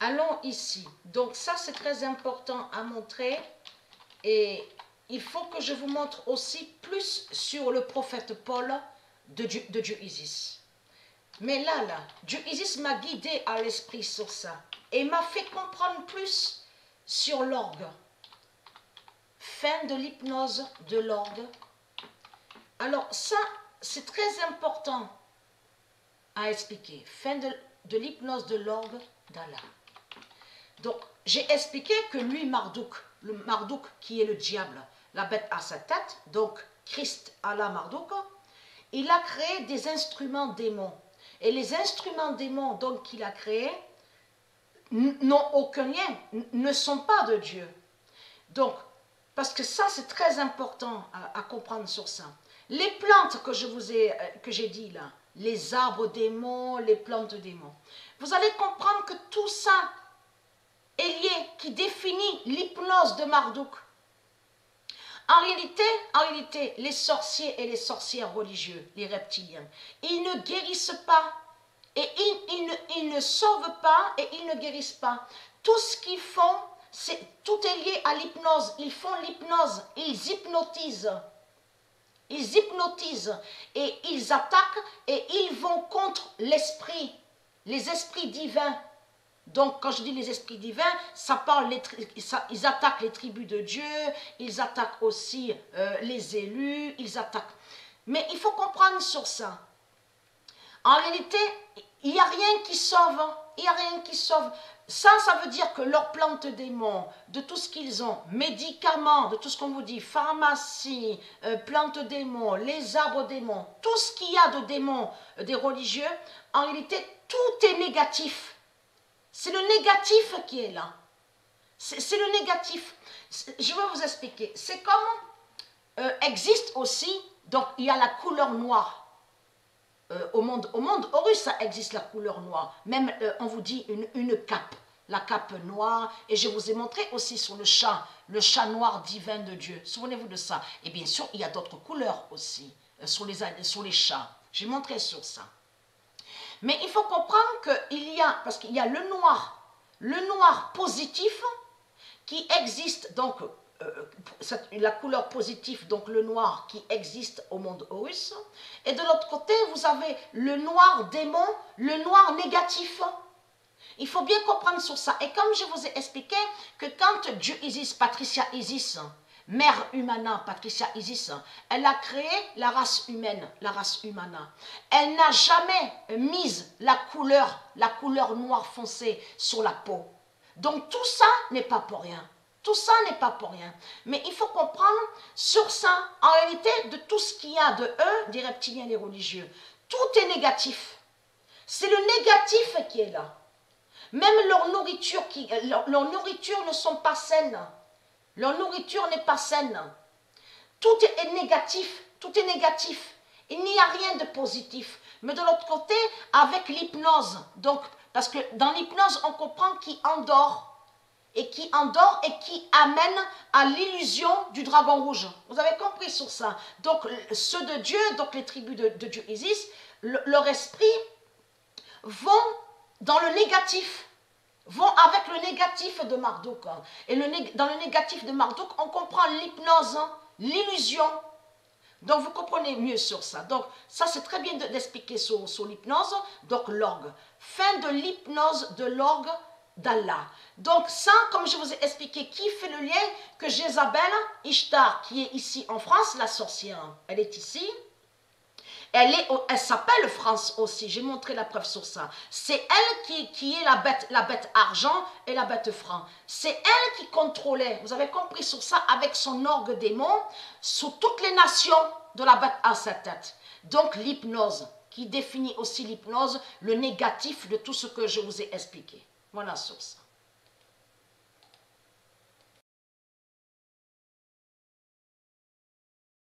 allons ici. Donc ça, c'est très important à montrer. Et il faut que je vous montre aussi plus sur le prophète Paul de Dieu Isis. Mais là, Dieu Isis m'a guidé à l'esprit sur ça. Et m'a fait comprendre plus sur l'orgue. Fin de l'hypnose de l'orgue. Alors ça, c'est très important à expliquer. Fin de l'hypnose de l'orgue d'Allah. Donc, j'ai expliqué que lui, Marduk, le Marduk qui est le diable, la bête à sa tête, donc Christ, Allah, Marduk, il a créé des instruments démons. Et les instruments démons donc qu'il a créés n'ont aucun lien, ne sont pas de Dieu. Donc, parce que ça c'est très important à comprendre sur ça. Les plantes que j'ai dit là, les arbres démons, les plantes démons, vous allez comprendre que tout ça est lié, qui définit l'hypnose de Marduk. En réalité, les sorciers et les sorcières religieux, les reptiliens, ils ne guérissent pas et ils ne sauvent pas et ils ne guérissent pas. Tout ce qu'ils font, tout est lié à l'hypnose. Ils font l'hypnose, ils hypnotisent. Ils hypnotisent et ils attaquent et ils vont contre l'esprit, les esprits divins. Donc, quand je dis les esprits divins, ils attaquent les tribus de Dieu, ils attaquent aussi les élus, ils attaquent. Mais il faut comprendre sur ça. En réalité, il n'y a rien qui sauve. Il n'y a rien qui sauve. Ça veut dire que leurs plantes démons, de tout ce qu'ils ont, médicaments, de tout ce qu'on vous dit, pharmacie, plantes démons, les arbres démons, tout ce qu'il y a de démons, des religieux, en réalité, tout est négatif. C'est le négatif qui est là. C'est le négatif. Je vais vous expliquer. C'est comme existe aussi, donc il y a la couleur noire. Au monde Horus, ça existe la couleur noire. Même, on vous dit une cape, la cape noire. Et je vous ai montré aussi sur le chat noir divin de Dieu. Souvenez-vous de ça. Et bien sûr, il y a d'autres couleurs aussi sur les chats. J'ai montré sur ça. Mais il faut comprendre parce qu'il y a le noir positif qui existe, donc la couleur positive, donc le noir qui existe au monde Horus, et de l'autre côté, vous avez le noir démon, le noir négatif. Il faut bien comprendre sur ça. Et comme je vous ai expliqué que quand Dieu Isis, Patricia Isis, Mère Humana, Patricia Isis, elle a créé la race humaine, la race humana. Elle n'a jamais mis la couleur noire foncée sur la peau. Donc tout ça n'est pas pour rien. Tout ça n'est pas pour rien. Mais il faut comprendre sur ça, en réalité, de tout ce qu'il y a de eux, des reptiliens et des religieux. Tout est négatif. C'est le négatif qui est là. Même leur nourriture ne sont pas saines. Leur nourriture n'est pas saine. Tout est négatif. Tout est négatif. Il n'y a rien de positif. Mais de l'autre côté, avec l'hypnose, donc, parce que dans l'hypnose, on comprend qui endort et qui amène à l'illusion du dragon rouge. Vous avez compris sur ça. Donc, ceux de Dieu, donc les tribus de Dieu Isis, leur esprit vont dans le négatif. Vont avec le négatif de Marduk. Et dans le négatif de Marduk, on comprend l'hypnose, l'illusion. Donc, vous comprenez mieux sur ça. Donc, ça, c'est très bien d'expliquer sur l'hypnose. Donc, l'orgue. Fin de l'hypnose de l'orgue d'Allah. Donc, ça, comme je vous ai expliqué, qui fait le lien que Jézabel, Ishtar, qui est ici en France, la sorcière, elle est ici. Elle s'appelle France aussi, j'ai montré la preuve sur ça. C'est elle qui est la bête argent et la bête franc. C'est elle qui contrôlait, vous avez compris sur ça, avec son orgue démon, sur toutes les nations de la bête à sa tête. Donc l'hypnose, qui définit aussi l'hypnose, le négatif de tout ce que je vous ai expliqué. Voilà sur ça.